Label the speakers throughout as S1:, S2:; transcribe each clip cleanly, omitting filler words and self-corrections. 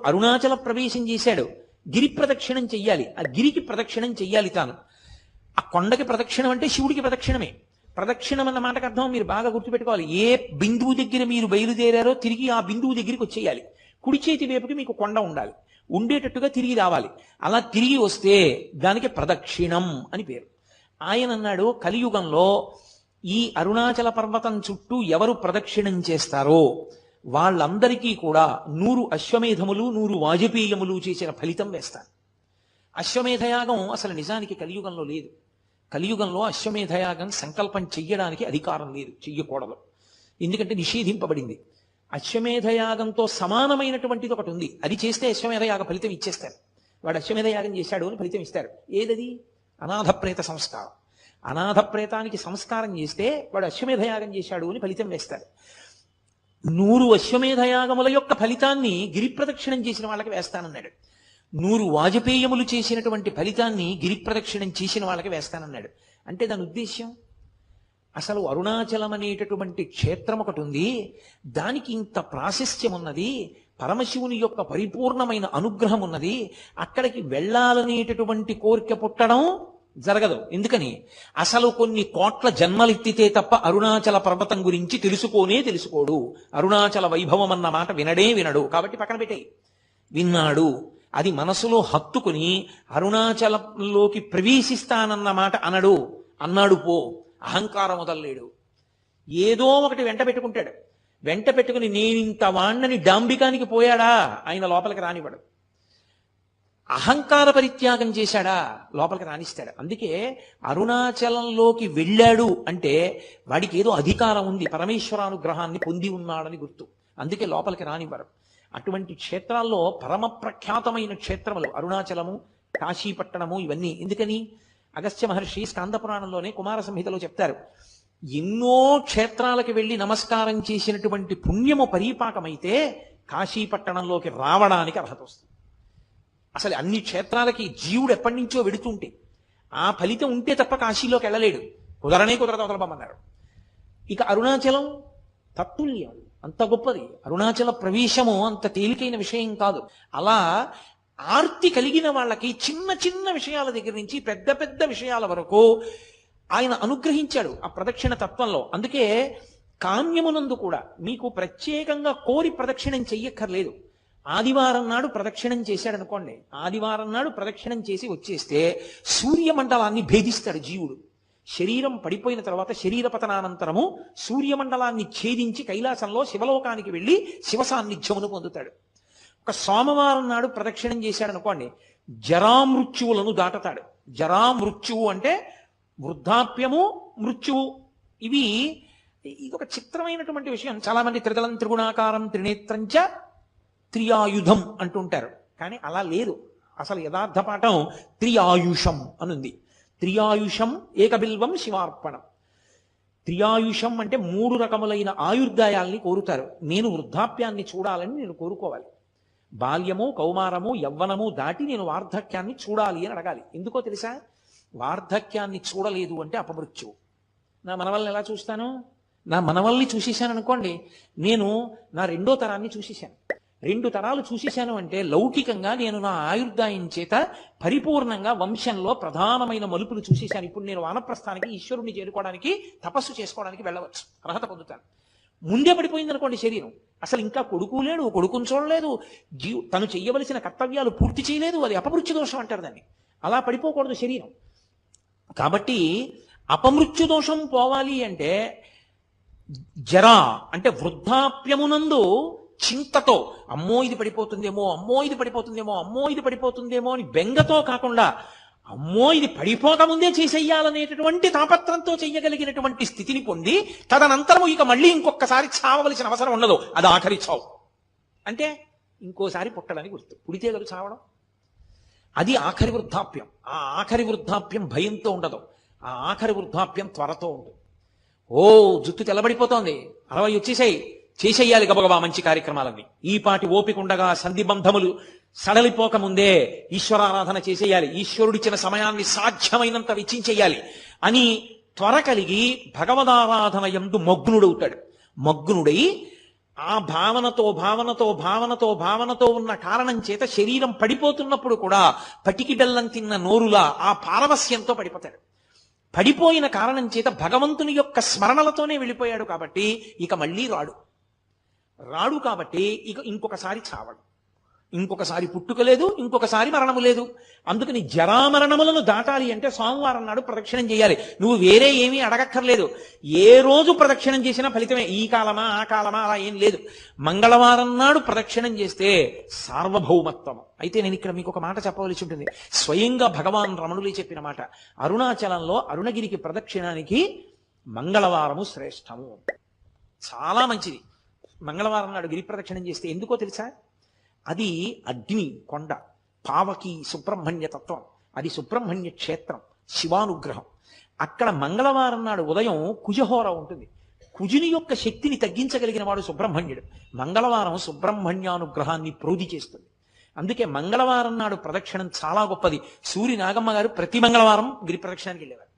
S1: అరుణాచల ప్రవేశం చేశాడు, గిరి ప్రదక్షిణం చెయ్యాలి, ఆ గిరికి ప్రదక్షిణం చెయ్యాలి తాను. ఆ కొండకి ప్రదక్షిణం అంటే శివుడికి ప్రదక్షిణమే. ప్రదక్షిణం అన్న మాటకు అర్థం మీరు బాగా గుర్తుపెట్టుకోవాలి. ఏ బిందువు దగ్గర మీరు బయలుదేరారో తిరిగి ఆ బిందువు దగ్గరికి వచ్చేయాలి. కుడి చేతి వైపుకి మీకు కొండ ఉండాలి, ఉండేటట్టుగా తిరిగి రావాలి. అలా తిరిగి వస్తే దానికి ప్రదక్షిణం అని పేరు. ఆయన అన్నాడు, కలియుగంలో ఈ అరుణాచల పర్వతం చుట్టూ ఎవరు ప్రదక్షిణం చేస్తారో వాళ్ళందరికీ కూడా 100 అశ్వమేధములు 100 వాజపేయములు చేసిన ఫలితం వేస్తారు. అశ్వమేధయాగం అసలు నిజానికి కలియుగంలో లేదు. కలియుగంలో అశ్వమేధయాగం సంకల్పం చెయ్యడానికి అధికారం లేదు, చెయ్యకూడదు. ఎందుకంటే నిషేధింపబడింది. అశ్వమేధయాగంతో సమానమైనటువంటిది ఒకటి ఉంది, అది చేస్తే అశ్వమేధయాగ ఫలితం ఇచ్చేస్తారు. వాడు అశ్వమేధయాగం చేశాడు అని ఫలితం ఇస్తారు. ఏదది? అనాథప్రేత సంస్కారం. అనాథప్రేతానికి సంస్కారం చేస్తే వాడు అశ్వమేధయాగం చేశాడు అని ఫలితం వేస్తారు. 100 అశ్వమేధయాగముల యొక్క ఫలితాన్ని గిరి ప్రదక్షిణం చేసిన వాళ్ళకి వేస్తానన్నాడు. 100 వాజపేయములు చేసినటువంటి ఫలితాన్ని గిరి ప్రదక్షిణం చేసిన వాళ్ళకి వేస్తానన్నాడు. అంటే దాని ఉద్దేశ్యం, అసలు అరుణాచలం అనేటటువంటి క్షేత్రం ఒకటి ఉంది, దానికి ఇంత ప్రాశస్త్యం ఉన్నది, పరమశివుని యొక్క పరిపూర్ణమైన అనుగ్రహం ఉన్నది, అక్కడికి వెళ్ళాలనేటటువంటి కోరిక పుట్టడం జరగదు. ఎందుకని? అసలు కొన్ని కోట్ల జన్మలెత్తితే తప్ప అరుణాచల పర్వతం గురించి తెలుసుకోడు. అరుణాచల వైభవం అన్న మాట వినడు. కాబట్టి పక్కన పెట్టేయి. విన్నాడు, అది మనసులో హత్తుకుని అరుణాచలంలోకి ప్రవేశిస్తానన్న మాట అన్నాడు పో, అహంకారం వదలలేడు. ఏదో ఒకటి వెంట పెట్టుకుంటాడు. వెంట పెట్టుకుని నేనింత వాణ్ణని డాంబికానికి పోయాడా, ఆయన లోపలికి రానివ్వడు. అహంకార పరిత్యాగం చేశాడా, లోపలికి రాణిస్తాడు. అందుకే అరుణాచలంలోకి వెళ్ళాడు అంటే వాడికి ఏదో అధికారం ఉంది, పరమేశ్వరానుగ్రహాన్ని పొంది ఉన్నాడని గుర్తు. అందుకే లోపలికి రానివ్వరు. అటువంటి క్షేత్రాల్లో పరమ ప్రఖ్యాతమైన క్షేత్రములు అరుణాచలము, కాశీపట్టణము, ఇవన్నీ. ఎందుకని? అగస్త్య మహర్షి స్కాంద పురాణంలోనే కుమార సంహితలో చెప్తారు, ఎన్నో క్షేత్రాలకు వెళ్ళి నమస్కారం చేసినటువంటి పుణ్యము పరీపాకమైతే కాశీపట్టణంలోకి రావడానికి అర్హత వస్తుంది. అసలు అన్ని క్షేత్రాలకి జీవుడు ఎప్పటి నుంచో వెడుతుంటే ఆ ఫలితం ఉంటే తప్ప కాశీలోకి వెళ్ళలేడు. కుదరదు అవతలపమన్నారు. ఇక అరుణాచలం తత్తుల్యం, అంత గొప్పది. అరుణాచల ప్రవేశము అంత తేలికైన విషయం కాదు. అలా ఆర్తి కలిగిన వాళ్ళకి చిన్న చిన్న విషయాల దగ్గర నుంచి పెద్ద పెద్ద విషయాల వరకు ఆయన అనుగ్రహించాడు ఆ ప్రదక్షిణ తత్వంలో. అందుకే కామ్యమునందు కూడా మీకు ప్రత్యేకంగా కోరి ప్రదక్షిణం చెయ్యక్కర్లేదు. ఆదివారం నాడు ప్రదక్షిణం చేశాడు అనుకోండి, ఆదివారం నాడు ప్రదక్షిణం చేసి వచ్చేస్తే సూర్యమండలాన్ని భేదిస్తాడు జీవుడు. శరీరం పడిపోయిన తర్వాత శరీర పతనానంతరము సూర్యమండలాన్ని ఛేదించి కైలాసంలో శివలోకానికి వెళ్ళి శివ సాన్నిధ్యమును పొందుతాడు. ఒక సోమవారం నాడు ప్రదక్షిణం చేశాడు అనుకోండి, జరామృత్యువులను దాటతాడు. జరామృత్యువు అంటే వృద్ధాప్యము, మృత్యువు. ఇది ఒక చిత్రమైనటువంటి విషయం. చాలా మంది త్రిదళం త్రిగుణాకారం త్రినేత్రంచ త్రియాయుధం అంటుంటారు, కానీ అలా లేదు. అసలు యథార్థ పాఠం త్రియాయుషం అనుంది. త్రియాయుషం ఏకబిల్వం శివార్పణం. త్రియాయుషం అంటే 3 రకములైన ఆయుర్దాయాల్ని కోరుతారు. నేను వృద్ధాప్యాన్ని చూడాలని నేను కోరుకోవాలి. బాల్యము, కౌమారము, యవ్వనము దాటి నేను వార్ధక్యాన్ని చూడాలి అని అడగాలి. ఎందుకో తెలుసా? వార్ధక్యాన్ని చూడలేదు అంటే అపమృత్యువు. నా మనవల్ని ఎలా చూస్తాను? నా మనవల్ని చూసేశాను అనుకోండి, నేను నా 2వ తరాన్ని చూసేశాను. 2 తరాలు చూసేశాను అంటే లౌకికంగా నేను నా ఆయుర్దాయం చేత పరిపూర్ణంగా వంశంలో ప్రధానమైన మలుపులు చూసేశాను. ఇప్పుడు నేను వానప్రస్థానికి, ఈశ్వరుణ్ణి చేరుకోవడానికి, తపస్సు చేసుకోవడానికి వెళ్ళవచ్చు, అర్హత పొందుతాను. ముందే పడిపోయింది అనుకోండి శరీరం, అసలు ఇంకా కొడుకు లేడు, కొడుకుని చూడలేదు, తను చెయ్యవలసిన కర్తవ్యాలు పూర్తి చేయలేదు, అది అపమృత్యు దోషం అంటారు దాన్ని. అలా పడిపోకూడదు శరీరం. కాబట్టి అపమృత్యు దోషం పోవాలి అంటే జరా అంటే వృద్ధాప్యమునందు చింతతో అమ్మో ఇది పడిపోతుందేమో, అమ్మో ఇది పడిపోతుందేమో, అమ్మో ఇది పడిపోతుందేమో అని బెంగతో కాకుండా అమ్మో ఇది పడిపోకముందే చేసేయాలనేటటువంటి తాపత్రంతో చెయ్యగలిగినటువంటి స్థితిని పొంది తదనంతరము ఇక మళ్ళీ ఇంకొకసారి చావవలసిన అవసరం ఉండదు. అది ఆఖరి చావు. అంటే ఇంకోసారి పుట్టడానికి గుర్తు. పుడితే కదా చావడం. అది ఆఖరి వృద్ధాప్యం. ఆ ఆఖరి వృద్ధాప్యం భయంతో ఉండదు, ఆ ఆఖరి వృద్ధాప్యం త్వరతో ఉంటుంది. ఓ జుట్టు తెల్లబడిపోతోంది, 60 వచ్చేసాయి, చేసేయాలి గబగబా మంచి కార్యక్రమాలన్నీ. ఈ పాటి ఓపిక ఉండగా సంధిబంధములు సడలిపోకముందే ఈశ్వరారాధన చేసేయాలి, ఈశ్వరుడిచ్చిన సమయాన్ని సాధ్యమైనంత వెచ్చించేయాలి అని త్వర కలిగి భగవదారాధన యందు మగ్నుడవుతాడు. మగ్నుడై ఆ భావనతో ఉన్న కారణం చేత శరీరం పడిపోతున్నప్పుడు కూడా పటికి బెల్లం తిన్న నోరులా ఆ పారవస్యంతో పడిపోతాడు. పడిపోయిన కారణం చేత భగవంతుని యొక్క స్మరణలతోనే వెళ్ళిపోయాడు కాబట్టి ఇక మళ్ళీ రాడు కాబట్టి ఇక ఇంకొకసారి చావడు, ఇంకొకసారి పుట్టుక లేదు, ఇంకొకసారి మరణము లేదు. అందుకని జరామరణములను దాటాలి అంటే సోమవారం నాడు ప్రదక్షిణం చేయాలి. నువ్వు వేరే ఏమీ అడగక్కర్లేదు. ఏ రోజు ప్రదక్షిణం చేసినా ఫలితమే. ఈ కాలమా ఆ కాలమా అలా ఏం లేదు. మంగళవారం నాడు ప్రదక్షిణం చేస్తే సార్వభౌమత్వం. అయితే నేను ఇక్కడ మీకు ఒక మాట చెప్పవలసి ఉంటుంది. స్వయంగా భగవాన్ రమణులే చెప్పిన మాట. అరుణాచలంలో అరుణగిరికి ప్రదక్షిణానికి మంగళవారము శ్రేష్టము, చాలా మంచిది. మంగళవారం నాడు గిరి ప్రదక్షిణం చేస్తే ఎందుకో తెలుసా? అది అగ్ని కొండ, పావకి సుబ్రహ్మణ్య తత్వం, అది సుబ్రహ్మణ్య క్షేత్రం, శివానుగ్రహం. అక్కడ మంగళవారం నాడు ఉదయం కుజహోర ఉంటుంది. కుజుని యొక్క శక్తిని తగ్గించగలిగిన వాడు సుబ్రహ్మణ్యుడు. మంగళవారం సుబ్రహ్మణ్యానుగ్రహాన్ని ప్రోధి చేస్తుంది. అందుకే మంగళవారం నాడు ప్రదక్షిణం చాలా గొప్పది. సూరి నాగమ్మ గారు ప్రతి మంగళవారం గిరి ప్రదక్షిణానికి వెళ్ళేవారు.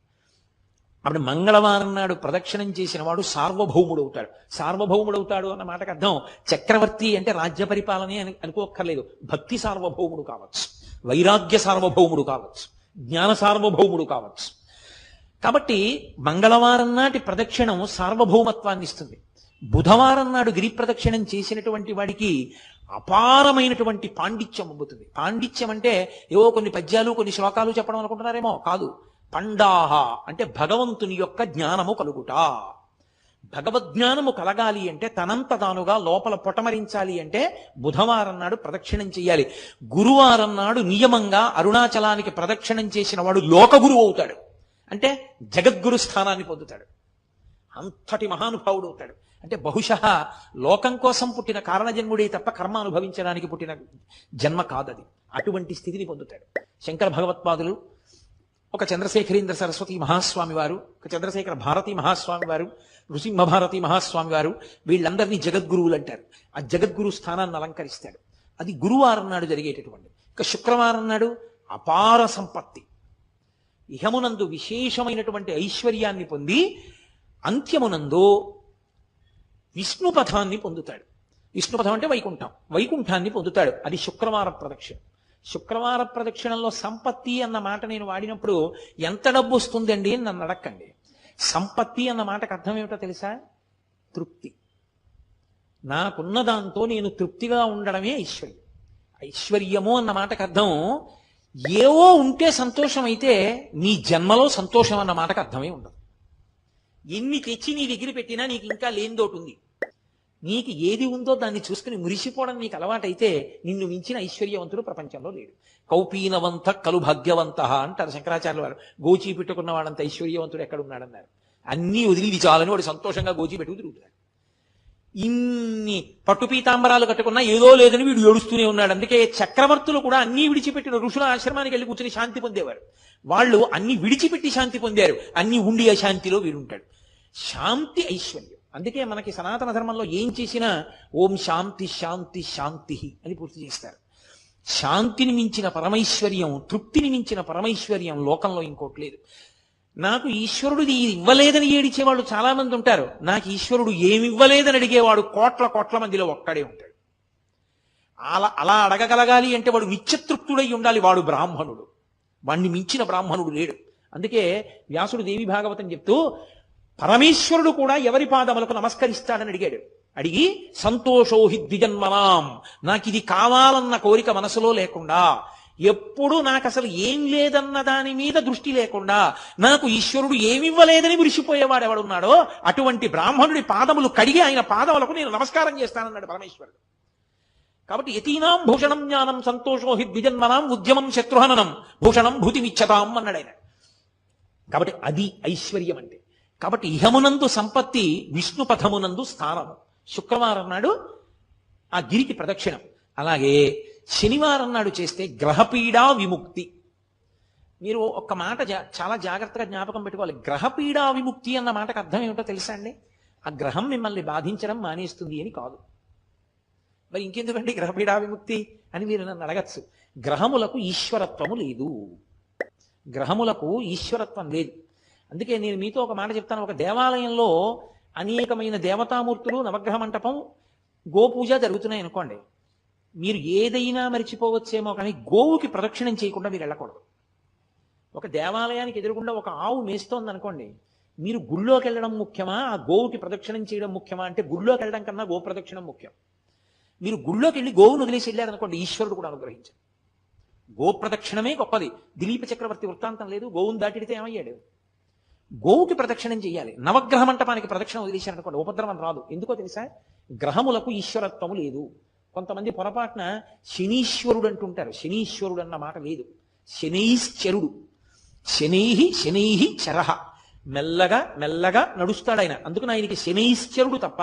S1: అప్పుడు మంగళవారం నాడు ప్రదక్షిణం చేసిన వాడు సార్వభౌముడవుతాడు. సార్వభౌముడవుతాడు అన్న మాటకు అర్థం చక్రవర్తి అంటే రాజ్య పరిపాలనే అని అనుకోక్కర్లేదు. భక్తి సార్వభౌముడు కావచ్చు, వైరాగ్య సార్వభౌముడు కావచ్చు, జ్ఞాన సార్వభౌముడు కావచ్చు. కాబట్టి మంగళవారం నాటి ప్రదక్షిణం సార్వభౌమత్వాన్ని ఇస్తుంది. బుధవారం నాడు గిరి ప్రదక్షిణం చేసినటువంటి వాడికి అపారమైనటువంటి పాండిత్యం అబ్బుతుంది. పాండిత్యం అంటే ఏవో కొన్ని పద్యాలు కొన్ని శ్లోకాలు చెప్పడం అనుకుంటున్నారేమో, కాదు. పండాహ అంటే భగవంతుని యొక్క జ్ఞానము కలుగుట. భగవద్జ్ఞానము కలగాలి అంటే తనంత తానుగా లోపల పొటమరించాలి అంటే బుధవారం నాడు ప్రదక్షిణం చేయాలి. గురువారం నాడు నియమంగా అరుణాచలానికి ప్రదక్షిణం చేసిన వాడు లోకగురువు అవుతాడు. అంటే జగద్గురు స్థానాన్ని పొందుతాడు. అంతటి మహానుభావుడు అవుతాడు. అంటే బహుశః లోకం కోసం పుట్టిన కారణజన్ముడే తప్ప కర్మ అనుభవించడానికి పుట్టిన జన్మ కాదది. అటువంటి స్థితిని పొందుతాడు. శంకర భగవత్పాదులు, ఒక చంద్రశేఖరేంద్ర సరస్వతి మహాస్వామి వారు, ఒక చంద్రశేఖర భారతి మహాస్వామి వారు, నృసింహ భారతి మహాస్వామి వారు, వీళ్ళందరినీ జగద్గురువులు అంటారు. ఆ జగద్గురు స్థానాన్ని అలంకరిస్తాడు. అది గురువారం నాడు జరిగేటటువంటి. ఇక శుక్రవారం నాడు అపార సంపత్తి, ఇహమునందు విశేషమైనటువంటి ఐశ్వర్యాన్ని పొంది అంత్యమునందు విష్ణుపథాన్ని పొందుతాడు. విష్ణుపథం అంటే వైకుంఠం, వైకుంఠాన్ని పొందుతాడు. అది శుక్రవార ప్రదక్షిణ. శుక్రవార ప్రదక్షిణంలో సంపత్తి అన్న మాట నేను వాడినప్పుడు ఎంత డబ్బు వస్తుందండి అని నన్ను అడక్కండి. సంపత్తి అన్న మాటకు అర్థం ఏమిటో తెలుసా? తృప్తి. నాకున్న దాంతో నేను తృప్తిగా ఉండడమే ఐశ్వర్యం. ఐశ్వర్యము అన్న మాటకు అర్థం ఏవో ఉంటే సంతోషం అయితే నీ జన్మలో సంతోషం అన్న మాటకు అర్థమే ఉండదు. ఎన్ని తెచ్చి నీ దగ్గర పెట్టినా నీకు ఇంకా లేనిదోటి ఉంది. నీకు ఏది ఉందో దాన్ని చూసుకుని మురిసిపోవడం నీకు అలవాటైతే నిన్ను మించిన ఐశ్వర్యవంతుడు ప్రపంచంలో లేడు. కౌపీనవంత కలు భాగ్యవంత అంటారు శంకరాచార్యుల వారు. గోచి పెట్టుకున్న వాడంత ఐశ్వర్యవంతుడు ఎక్కడున్నాడన్నారు. అన్నీ వదిలి చాలని వాడు సంతోషంగా గోచి పెట్టుకు తిరుగుతున్నాడు. ఇన్ని పట్టు పీతాంబరాలు కట్టుకున్నా ఏదో లేదని వీడు ఏడుస్తూనే ఉన్నాడు. అందుకే చక్రవర్తులు కూడా అన్నీ విడిచిపెట్టిన ఋషుల ఆశ్రమానికి వెళ్ళి కూర్చొని శాంతి పొందేవారు. వాళ్ళు అన్ని విడిచిపెట్టి శాంతి పొందారు. అన్ని ఉండి అశాంతిలో వీడుంటాడు. శాంతి ఐశ్వర్యం. అందుకే మనకి సనాతన ధర్మంలో ఏం చేసినా ఓం శాంతి శాంతి శాంతి అని పూర్తి చేస్తారు. శాంతిని మించిన పరమైశ్వర్యం, తృప్తిని మించిన పరమైశ్వర్యం లోకంలో ఇంకోటి లేదు. నాకు ఈశ్వరుడు ఇవ్వలేదని ఏడిచేవాళ్ళు చాలా మంది ఉంటారు. నాకు ఈశ్వరుడు ఏమివ్వలేదని అడిగేవాడు కోట్ల మందిలో ఒక్కడే ఉంటాడు. అలా అడగగలగాలి అంటే వాడు నిత్యతృప్తుడై ఉండాలి. వాడు బ్రాహ్మణుడు. వాణ్ణి మించిన బ్రాహ్మణుడు లేడు. అందుకే వ్యాసుడు దేవి భాగవతం చెప్తూ పరమేశ్వరుడు కూడా ఎవరి పాదములకు నమస్కరిస్తాడని అడిగాడు. అడిగి సంతోషోహి ద్విజన్మనాం, నాకు ఇది కావాలన్న కోరిక మనసులో లేకుండా, ఎప్పుడు నాకు అసలు ఏం లేదన్న దాని మీద దృష్టి లేకుండా నాకు ఈశ్వరుడు ఏమివ్వలేదని విరిసిపోయేవాడు ఎవడున్నాడో అటువంటి బ్రాహ్మణుడి పాదములు కడిగి ఆయన పాదములకు నేను నమస్కారం చేస్తానన్నాడు పరమేశ్వరుడు. కాబట్టి యతీనాం భూషణం జ్ఞానం సంతోషోహి ద్విజన్మనాం ఉద్యమం శత్రుహననం భూషణం భూతిమిచ్చతాం అన్నాడు ఆయన. కాబట్టి అది ఐశ్వర్యం అంటే. కాబట్టి ఇహమునందు సంపత్తి, విష్ణుపథమునందు స్థానము. శుక్రవారం నాడు ఆ గిరికి ప్రదక్షిణం. అలాగే శనివారం నాడు చేస్తే గ్రహపీడా విముక్తి. మీరు ఒక్క మాట చాలా జాగ్రత్తగా జ్ఞాపకం పెట్టుకోవాలి. గ్రహపీడా విముక్తి అన్న మాటకు అర్థం ఏమిటో తెలుసా అండి? ఆ గ్రహం మిమ్మల్ని బాధించడం మానేస్తుంది అని కాదు. మరి ఇంకెందుకండి గ్రహపీడా విముక్తి అని మీరు నన్ను అడగచ్చు. గ్రహములకు ఈశ్వరత్వము లేదు. గ్రహములకు ఈశ్వరత్వం లేదు. అందుకే నేను మీతో ఒక మాట చెప్తాను. ఒక దేవాలయంలో అనేకమైన దేవతామూర్తులు, నవగ్రహ మంటపం, గోపూజ జరుగుతున్నాయి అనుకోండి, మీరు ఏదైనా మరిచిపోవచ్చేమో కానీ గోవుకి ప్రదక్షిణం చేయకుండా మీరు వెళ్ళకూడదు. ఒక దేవాలయానికి ఎదురుగుండా ఒక ఆవు మేస్తోంది అనుకోండి, మీరు గుళ్ళోకి వెళ్ళడం ముఖ్యమా, ఆ గోవుకి ప్రదక్షిణం చేయడం ముఖ్యమా అంటే గుళ్ళోకి వెళ్ళడం కన్నా గో ప్రదక్షిణం ముఖ్యం. మీరు గుళ్ళోకి వెళ్ళి గోవును వదిలేసి వెళ్ళారనుకోండి, ఈశ్వరుడు కూడా అనుగ్రహించారు. గో ప్రదక్షిణమే గొప్పది. దిలీప చక్రవర్తి వృత్తాంతం లేదు, గోవును దాటిడితే ఏమయ్యాడు? గోవుకి ప్రదక్షిణం చేయాలి. నవగ్రహ మంటపానికి ప్రదక్షిణం వదిలేశారనుకోండి, ఉపద్రవం రాదు. ఎందుకో తెలుసా? గ్రహములకు ఈశ్వరత్వము లేదు. కొంతమంది పొరపాటున శనీశ్వరుడు అంటుంటారు. శనీశ్వరుడు అన్న మాట లేదు, శనైశ్చరుడు. శనైహి చరహ, మెల్లగా మెల్లగా నడుస్తాడు ఆయన. అందుకని ఆయనకి శనైశ్చరుడు తప్ప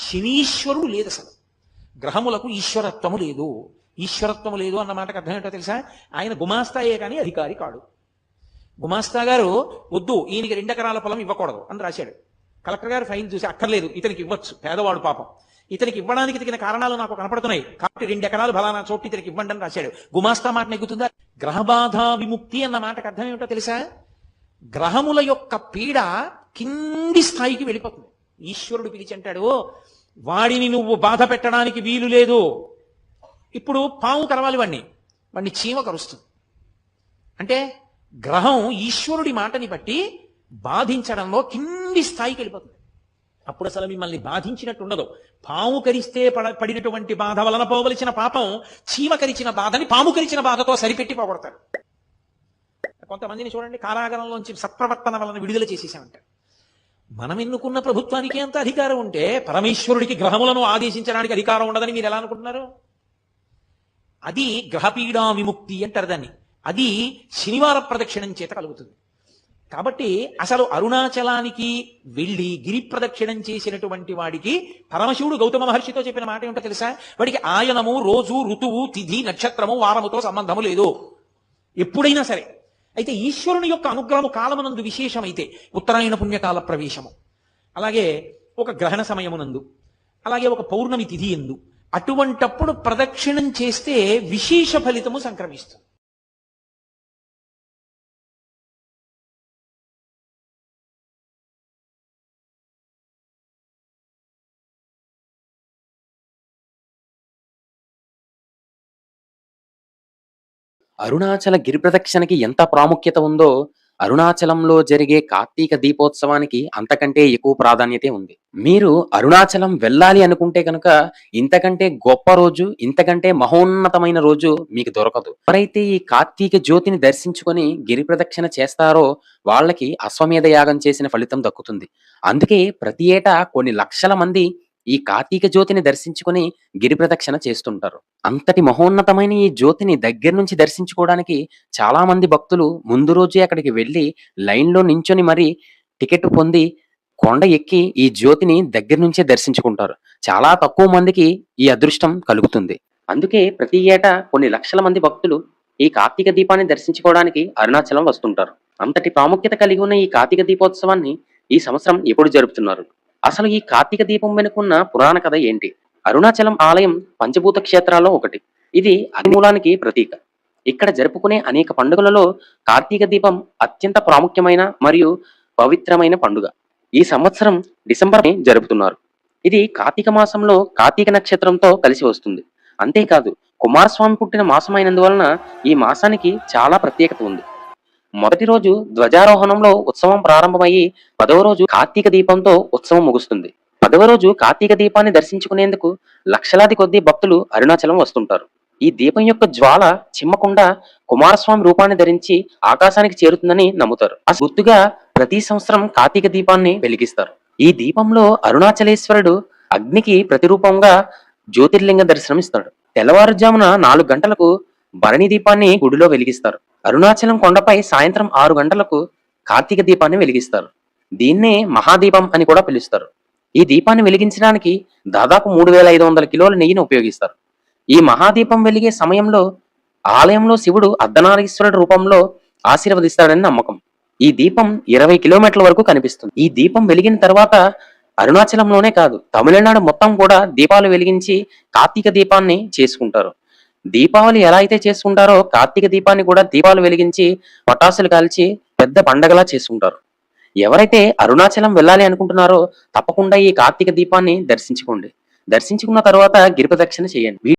S1: శనీశ్వరుడు లేదు. అసలు గ్రహములకు ఈశ్వరత్వము లేదు. ఈశ్వరత్వము లేదు అన్న మాటకు అర్థం ఏంటో తెలుసా? ఆయన గుమాస్తాయే కానీ అధికారి కాడు. గుమాస్తా గారు వద్దు, ఈయనకి 2 ఎకరాల పొలం ఇవ్వకూడదు అని రాశాడు. కలెక్టర్ గారు ఫైన్ చూసి అక్కర్లేదు, ఇతనికి ఇవ్వచ్చు, పేదవాడు పాపం, ఇతనికి ఇవ్వడానికి తగిన కారణాలు నాకు కనపడుతున్నాయి కాబట్టి 2 ఎకరాలు ఫలానా చోటు ఇతనికి ఇవ్వండి అని రాశాడు. గుమాస్తా మాట నెగ్గుతుందా? గ్రహబాధ విముక్తి అన్న మాటకు అర్థం ఏమిటో తెలుసా? గ్రహముల యొక్క పీడ కింది స్థాయికి వెళ్ళిపోతుంది. ఈశ్వరుడు పిలిచి అంటాడు, వాడిని నువ్వు బాధ పెట్టడానికి వీలు లేదు. ఇప్పుడు పాము కరవాలి, వాడిని చీమ కరుస్తుంది. అంటే గ్రహం ఈశ్వరుడి మాటని బట్టి బాధించడంలో కింది స్థాయికి వెళ్ళిపోతుంది. అప్పుడు అసలు మిమ్మల్ని బాధించినట్టు ఉండదు. పాము కరిస్తే పడినటువంటి బాధ వలన పోవలసిన పాపం చీమ కరిచిన బాధని పాము కరిచిన బాధతో సరిపెట్టి పోగొడతారు. కొంతమందిని చూడండి, కారాగారంలోంచి సత్ప్రవర్తన వలన విడుదల చేసేసామంటారు. మనం ఎన్నుకున్న ప్రభుత్వానికి అంత అధికారం ఉంటే పరమేశ్వరుడికి గ్రహములను ఆదేశించడానికి అధికారం ఉండదని మీరు ఎలా అనుకుంటున్నారు? అది గ్రహపీడా విముక్తి అంటారు దాన్ని. అది శనివార ప్రదక్షిణం చేత కలుగుతుంది. కాబట్టి అసలు అరుణాచలానికి వెళ్ళి గిరి ప్రదక్షిణం చేసినటువంటి వాడికి పరమశివుడు గౌతమ మహర్షితో చెప్పిన మాట ఏమిటో తెలుసా? వాడికి ఆయనము, రోజు, ఋతువు, తిథి, నక్షత్రము, వారముతో సంబంధము లేదు ఎప్పుడైనా సరే. అయితే ఈశ్వరుని యొక్క అనుగ్రహము కాలమునందు విశేషమైతే ఉత్తరాయణ పుణ్యకాల ప్రవేశము, అలాగే ఒక గ్రహణ సమయమునందు, అలాగే ఒక పౌర్ణమి తిథి ఎందు, అటువంటప్పుడు ప్రదక్షిణం చేస్తే విశేష ఫలితము సంక్రమిస్తుంది.
S2: అరుణాచల గిరి ప్రదక్షిణకి ఎంత ప్రాముఖ్యత ఉందో, అరుణాచలంలో జరిగే కార్తీక దీపోత్సవానికి అంతకంటే ఎక్కువ ప్రాధాన్యతే ఉంది. మీరు అరుణాచలం వెళ్ళాలి అనుకుంటే కనుక ఇంతకంటే గొప్ప రోజు, ఇంతకంటే మహోన్నతమైన రోజు మీకు దొరకదు. ఎవరైతే ఈ కార్తీక జ్యోతిని దర్శించుకొని గిరి ప్రదక్షిణ చేస్తారో వాళ్ళకి అశ్వమేధ యాగం చేసిన ఫలితం దక్కుతుంది. అందుకే ప్రతి ఏటా కొన్ని లక్షల మంది ఈ కార్తీక జ్యోతిని దర్శించుకొని గిరి ప్రదక్షిణ చేస్తుంటారు. అంతటి మహోన్నతమైన ఈ జ్యోతిని దగ్గర నుంచి దర్శించుకోవడానికి చాలా మంది భక్తులు ముందు రోజే అక్కడికి వెళ్లి లైన్‌లో నించొని మరి టికెట్ పొంది కొండ ఎక్కి ఈ జ్యోతిని దగ్గర నుంచే దర్శించుకుంటారు. చాలా తక్కువ మందికి ఈ అదృష్టం కలుగుతుంది. అందుకే ప్రతి ఏటా కొన్ని లక్షల మంది భక్తులు ఈ కార్తీక దీపాన్ని దర్శించుకోవడానికి అరుణాచలం వస్తుంటారు. అంతటి ప్రాముఖ్యత కలిగి ఉన్న ఈ కార్తీక దీపోత్సవాన్ని ఈ సంవత్సరం ఎప్పుడు జరుపుతున్నారు? అసలు ఈ కార్తీక దీపం వెనుకున్న పురాణ కథ ఏంటి? అరుణాచలం ఆలయం పంచభూత క్షేత్రాల్లో ఒకటి. ఇది అగ్నిమూలానికి ప్రతీక. ఇక్కడ జరుపుకునే అనేక పండుగలలో కార్తీక దీపం అత్యంత ప్రాముఖ్యమైన మరియు పవిత్రమైన పండుగ. ఈ సంవత్సరం డిసెంబర్ జరుపుతున్నారు. ఇది కార్తీక మాసంలో కార్తీక నక్షత్రంతో కలిసి వస్తుంది. అంతేకాదు కుమారస్వామి పుట్టిన మాసం అయినందువలన ఈ మాసానికి చాలా ప్రత్యేకత ఉంది. మొదటి రోజు ధ్వజారోహణంలో ఉత్సవం ప్రారంభమయ్యి 10వ రోజు కార్తీక దీపంతో ఉత్సవం ముగుస్తుంది. 10వ రోజు కార్తీక దీపాన్ని దర్శించుకునేందుకు లక్షలాది కొద్దీ భక్తులు అరుణాచలం వస్తుంటారు. ఈ దీపం యొక్క జ్వాల చిమ్మకుండా కుమారస్వామి రూపాన్ని ధరించి ఆకాశానికి చేరుతుందని నమ్ముతారు. ఆ గుర్తుగా ప్రతి సంవత్సరం కార్తీక దీపాన్ని వెలిగిస్తారు. ఈ దీపంలో అరుణాచలేశ్వరుడు అగ్నికి ప్రతిరూపంగా జ్యోతిర్లింగ దర్శనం ఇస్తాడు. తెల్లవారుజామున 4 గంటలకు భరణి దీపాన్ని గుడిలో వెలిగిస్తారు. అరుణాచలం కొండపై సాయంత్రం 6 గంటలకు కార్తీక దీపాన్ని వెలిగిస్తారు. దీన్నే మహాదీపం అని కూడా పిలుస్తారు. ఈ దీపాన్ని వెలిగించడానికి దాదాపు 3500 కిలోల నెయ్యిని ఉపయోగిస్తారు. ఈ మహాదీపం వెలిగే సమయంలో ఆలయంలో శివుడు అర్ధనారీశ్వరుడు రూపంలో ఆశీర్వదిస్తాడని నమ్మకం. ఈ దీపం 20 కిలోమీటర్ల వరకు కనిపిస్తుంది. ఈ దీపం వెలిగిన తర్వాత అరుణాచలంలోనే కాదు తమిళనాడు మొత్తం కూడా దీపాలు వెలిగించి కార్తీక దీపాన్ని చేసుకుంటారు. దీపావళి ఎలా అయితే చేసుకుంటారో కార్తీక దీపాన్ని కూడా దీపాలు వెలిగించి పటాసులు కాల్చి పెద్ద పండగలా చేసుకుంటారు. ఎవరైతే అరుణాచలం వెళ్ళాలి అనుకుంటున్నారో తప్పకుండా ఈ కార్తీక దీపాన్ని దర్శించుకోండి. దర్శించుకున్న తర్వాత గిరి ప్రదక్షిణ చేయండి.